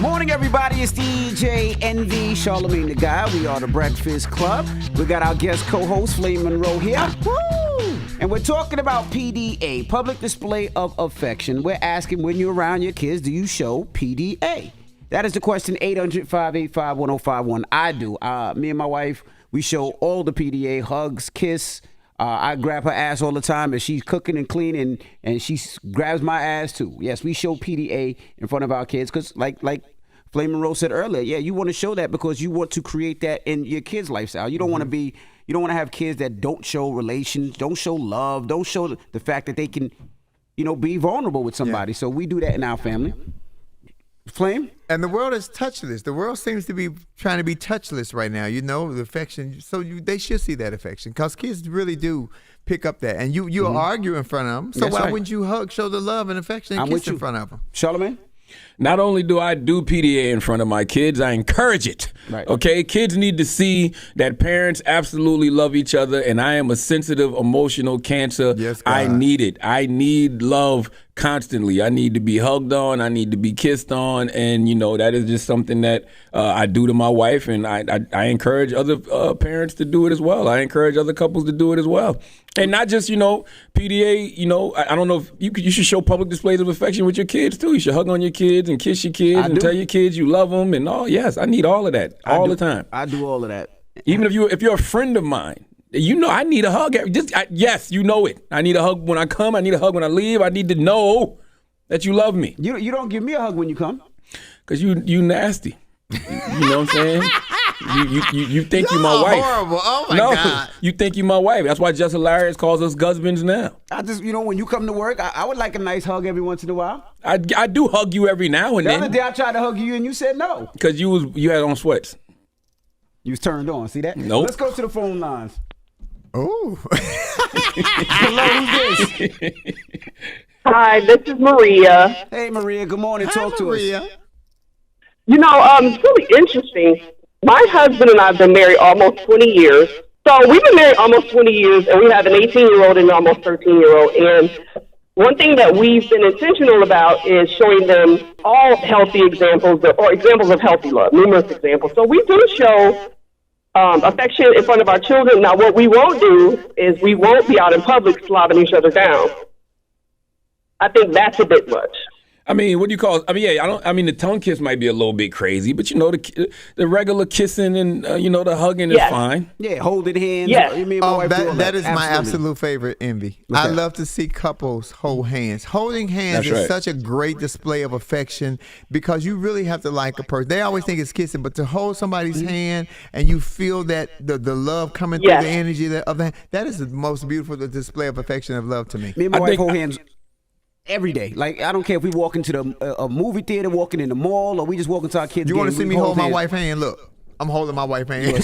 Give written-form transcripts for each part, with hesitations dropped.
Morning, everybody. It's DJ NV, Charlamagne the Guy. We are the Breakfast Club. We got our guest co-host, Flame Monroe, here. Woo! And we're talking about PDA, public display of affection. We're asking, when you're around your kids, do you show PDA? That is the question, 800-585-1051. I do. Me and my wife, we show all the PDA, hugs, kiss. I grab her ass all the time, and she's cooking and cleaning, and she grabs my ass too. Yes, we show PDA in front of our kids because, like Flame Monroe said earlier, yeah, you want to show that because you want to create that in your kids' lifestyle. You don't want to you don't want to have kids that don't show relations, don't show love, don't show the fact that they can, be vulnerable with somebody. Yeah. So we do that in our family. Flame? And the world is touchless. The world seems to be trying to be touchless right now. The affection. So they should see that affection because kids really do pick up that. And you argue in front of them. So That's why right. wouldn't you hug, show the love and affection, and kiss in front of them? Charlamagne? Not only do I do PDA in front of my kids, I encourage it. Right. Okay? Kids need to see that parents absolutely love each other, and I am a sensitive, emotional cancer. Yes, God. I need it. I need love constantly. I need to be hugged on. I need to be kissed on. And, that is just something that I do to my wife, and I encourage other parents to do it as well. I encourage other couples to do it as well. And not just, PDA, I don't know if you should show public displays of affection with your kids, too. You should hug on your kids and kiss your kids and tell your kids you love them and all. Yes, I need all of that all the time. I do all of that. Even if you're a friend of mine, I need a hug. Yes, you know it. I need a hug when I come. I need a hug when I leave. I need to know that you love me. You don't give me a hug when you come. Because you nasty. You know what I'm saying? You think you my wife. Horrible. Oh my God. You think you my wife. That's why Just Hilarious calls us husbands now. I just, when you come to work, I would like a nice hug every once in a while. I do hug you every now and The then. other day I tried to hug you and you said no. Because you had on sweats. You was turned on. See that? Nope. Let's go to the phone lines. Oh. Hello, who's this? Hi, this is Maria. Hey, Maria. Good morning. Hi, Talk to Maria. us. It's really interesting. My husband and I have been married almost 20 years. So we've been married almost 20 years, and we have an 18-year-old and an almost 13-year-old. And one thing that we've been intentional about is showing them all healthy examples or examples of healthy love, numerous examples. So we do show affection in front of our children. Now, what we won't do is we won't be out in public slobbing each other down. I think that's a bit much. What do you call it? The tongue kiss might be a little bit crazy, but the regular kissing and the hugging is fine. Yeah, holding hands. Yes. That is my Absolutely. absolute favorite, Envy. I love to see couples hold hands. Holding hands is such a great display of affection because you really have to like a person. They always think it's kissing, but to hold somebody's hand and you feel that the love coming through the energy of the hand, that is the most beautiful display of affection of love to me. Me and my wife hold hands every day. Like, I don't care if we walk into a movie theater, walking in the mall, or we just walk into our kids' You want to see me hold my hands. wife's hand? Look, I'm holding my wife's hand. I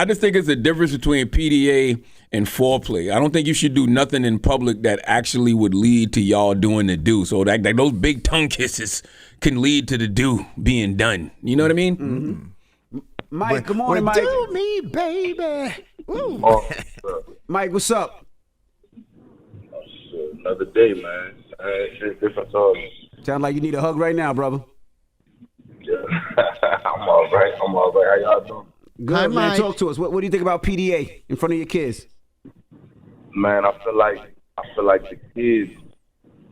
just think it's a difference between PDA and foreplay. I don't think you should do nothing in public that actually would lead to y'all doing the do. So that those big tongue kisses can lead to the do being done. You know what I mean? Mm-hmm. Mike, good morning, Mike. Do me, baby. Mike, what's up? Another day, man. It's different times. Sound like you need a hug right now, brother. Yeah. I'm all right. How y'all doing? Good, Hi, man. Mike. Talk to us. What do you think about PDA in front of your kids? Man, I feel like the kids,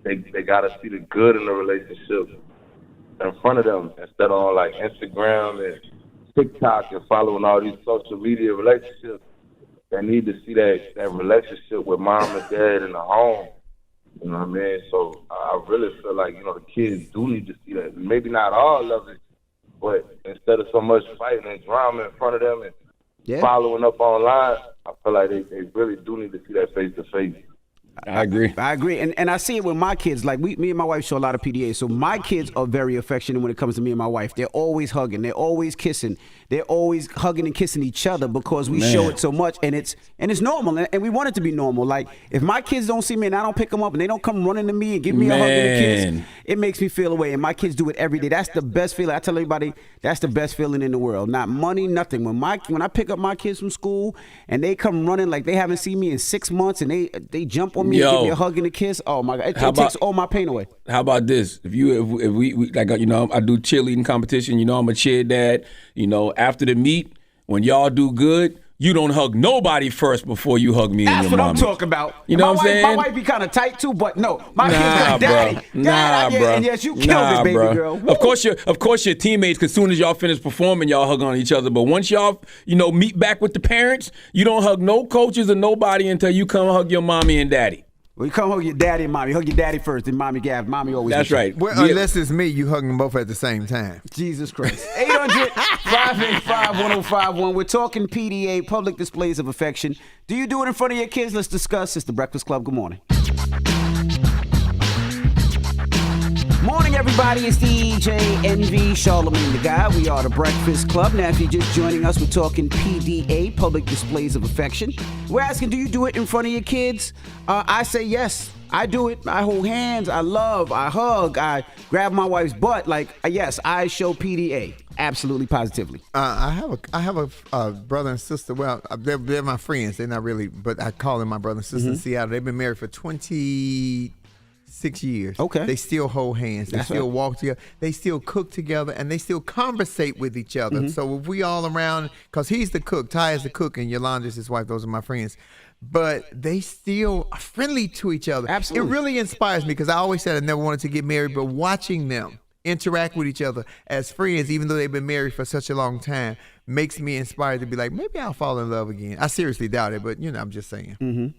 they gotta see the good in the relationship in front of them instead of on like Instagram and TikTok and following all these social media relationships. They need to see that relationship with mom and dad in the home. You know what I mean? So I really feel like, the kids do need to see that. Maybe not all of it, but instead of so much fighting and drama in front of them and following up online, I feel like they really do need to see that face to face. I agree. And I see it with my kids. Like me and my wife show a lot of PDA. So my kids are very affectionate when it comes to me and my wife. They're always hugging. They're always kissing. They're always hugging and kissing each other because we show it so much, and it's normal, and we want it to be normal. Like if my kids don't see me and I don't pick them up and they don't come running to me and give me a hug and a kiss, it makes me feel away. And my kids do it every day. That's the best feeling. I tell everybody that's the best feeling in the world. Not money, nothing. When I pick up my kids from school and they come running like they haven't seen me in 6 months and they jump on on me and give me a hug and a kiss, oh my God, it takes all my pain away. How about this? If we like, you know, I do cheerleading competition. You know, I'm a cheer dad. You know, after the meet, when y'all do good, you don't hug nobody first before you hug me and your mom. That's what I'm talking about. You know what I'm saying? My wife be kind of tight too, but no, my kids like, Daddy. Bro. And yes, you killed it, baby girl. Woo. Of course your teammates, as soon as y'all finish performing, y'all hug on each other. But once y'all, you know, meet back with the parents, you don't hug no coaches or nobody until you come hug your mommy and daddy. Well, you come hug your daddy and mommy. Hug your daddy first, then mommy gab. Mommy always. That's right. Well, unless it's me, you hug them both at the same time. Jesus Christ. 800-585-1051. We're talking PDA, public displays of affection. Do you do it in front of your kids? Let's discuss. It's the Breakfast Club. Good morning. Morning, everybody. It's DJ NV, Charlamagne the Guy. We are the Breakfast Club. Now, if you're just joining us, we're talking PDA, public displays of affection. We're asking, do you do it in front of your kids? I say yes. I do it. I hold hands. I love. I hug. I grab my wife's butt. Like, yes, I show PDA. Absolutely, positively. I have a brother and sister. Well, they're my friends. They're not really, but I call them my brother and sister in Seattle. They've been married for 26 years. Okay. They still hold hands. They still walk together. They still cook together, and they still conversate with each other. So if we all around, because he's the cook, Ty is the cook, and Yolanda's his wife. Those are my friends. But they still are friendly to each other. Absolutely. It really inspires me because I always said I never wanted to get married, but watching them interact with each other as friends, even though they've been married for such a long time, makes me inspired to be like, maybe I'll fall in love again. I seriously doubt it, but, you know, I'm just saying.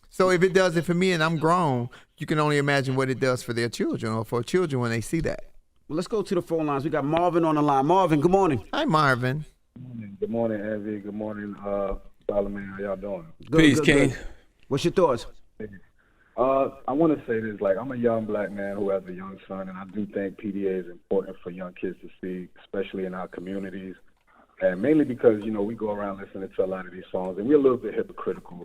So if it does it for me and I'm grown, you can only imagine what it does for their children or for children when they see that. Well, let's go to the phone lines. We got Marvin on the line. Marvin, good morning. Hi, Marvin. Good morning, Envy. Good morning, Charlamagne. How y'all doing? Peace, King. Good. What's your thoughts? I want to say this. Like, I'm a young black man who has a young son, and I do think PDA is important for young kids to see, especially in our communities. And mainly because, you know, we go around listening to a lot of these songs, and we're a little bit hypocritical.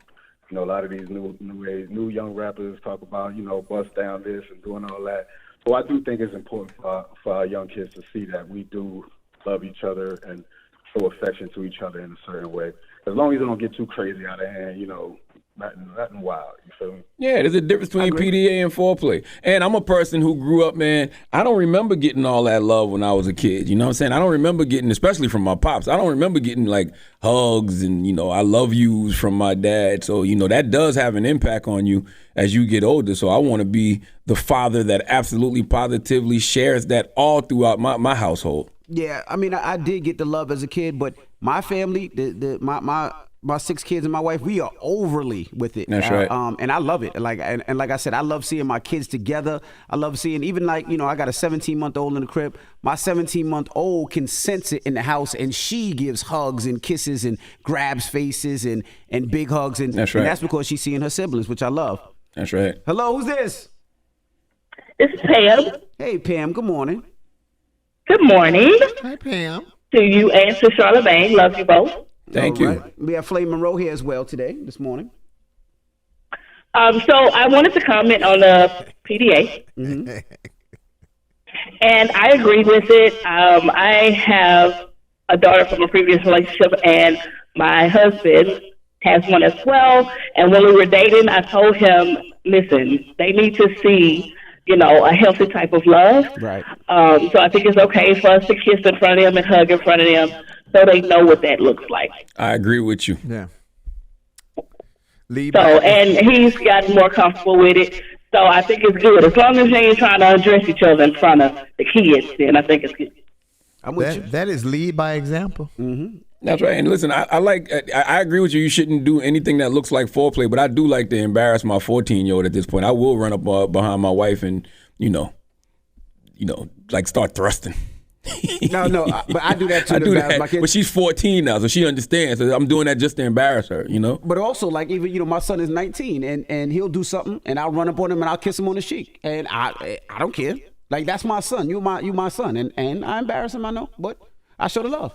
You know, a lot of these new young rappers talk about, you know, bust down this and doing all that. So I do think it's important for our young kids to see that we do love each other and show affection to each other in a certain way. As long as it don't get too crazy out of hand, you know, nothing wild. You feel me? Yeah, there's a difference between PDA and foreplay. And I'm a person who grew up, man, I don't remember getting all that love when I was a kid. You know what I'm saying? I don't remember getting, especially from my pops, I don't remember getting like hugs and, you know, I love yous from my dad. So, you know, that does have an impact on you as you get older. So I want to be the father that absolutely positively shares that all throughout my household. Yeah, I mean, I did get the love as a kid, but my family, my 6 kids and my wife, we are overly with it. That's right. And I love it. Like and like I said, I love seeing my kids together. I love seeing, even like, you know, I got a 17-month-old in the crib. My 17-month-old can sense it in the house, and she gives hugs and kisses and grabs faces and big hugs. And that's right. And that's because she's seeing her siblings, which I love. That's right. Hello, who's this? This is Pam. Hey, Pam. Good morning. Good morning Hi, Pam. to you and to Charlamagne. Love you both. Thank All you. right. We have Flame Monroe here as well this morning. So I wanted to comment on the PDA. And I agree with it. I have a daughter from a previous relationship, and my husband has one as well. And when we were dating, I told him, listen, they need to see, you know, a healthy type of love. Right. So I think it's okay for us to kiss in front of them and hug in front of them so they know what that looks like. I agree with you. Yeah. And he's gotten more comfortable with it. So I think it's good. As long as they ain't trying to undress each other in front of the kids, then I think it's good. I'm with you. That is lead by example. That's right. And listen, I agree with you. You shouldn't do anything that looks like foreplay, but I do like to embarrass my 14-year-old at this point. I will run up behind my wife and, you know, like start thrusting. No, but I do that too. I to do embarrass that, my kids. but she's 14 now, so she understands. So I'm doing that just to embarrass her, you know. But also, like, even, you know, my son is 19, and he'll do something, and I'll run up on him and I'll kiss him on the cheek, and I don't care. Like, that's my son. You my son, and I embarrass him. I know, but I show the love.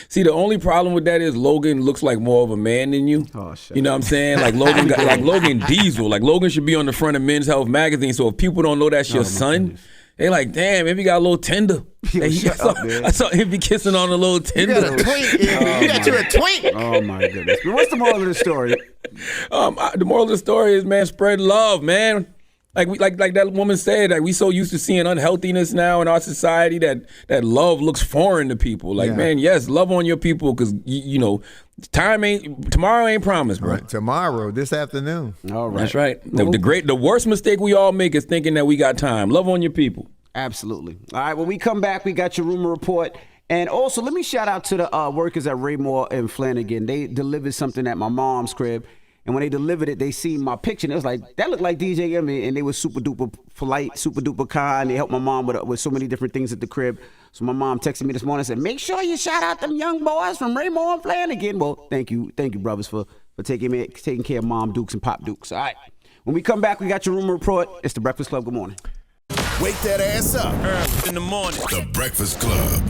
See, the only problem with that is Logan looks like more of a man than you. Oh, shit. You know what I'm saying? Like Logan, like Logan Diesel. Like Logan should be on the front of Men's Health magazine. So if people don't know that's your son, They like, damn, Envy got a little tender. Yo, I saw Envy kissing on a little tender. You got a twink. You got you a twink. Oh my goodness. But what's the moral of the story? The moral of the story is, man, spread love, man. Like that woman said, like we so used to seeing unhealthiness now in our society that love looks foreign to people. Like, man, yes, love on your people because you know tomorrow ain't promised, bro. Right. Tomorrow, this afternoon. All right. That's right. The worst mistake we all make is thinking that we got time. Love on your people. Absolutely. All right, when we come back, we got your rumor report. And also, let me shout out to the workers at Raymore and Flanagan. They delivered something at my mom's crib. And when they delivered it, they seen my picture. And it was like, that looked like DJ Envy. And they were super duper polite, super duper kind. They helped my mom with so many different things at the crib. So my mom texted me this morning and said, make sure you shout out them young boys from Raymore and Flanagan. Well, thank you, brothers, for taking care of Mom Dukes and Pop Dukes. All right. When we come back, we got your rumor report. It's The Breakfast Club. Good morning. Wake that ass up early in the morning. The Breakfast Club.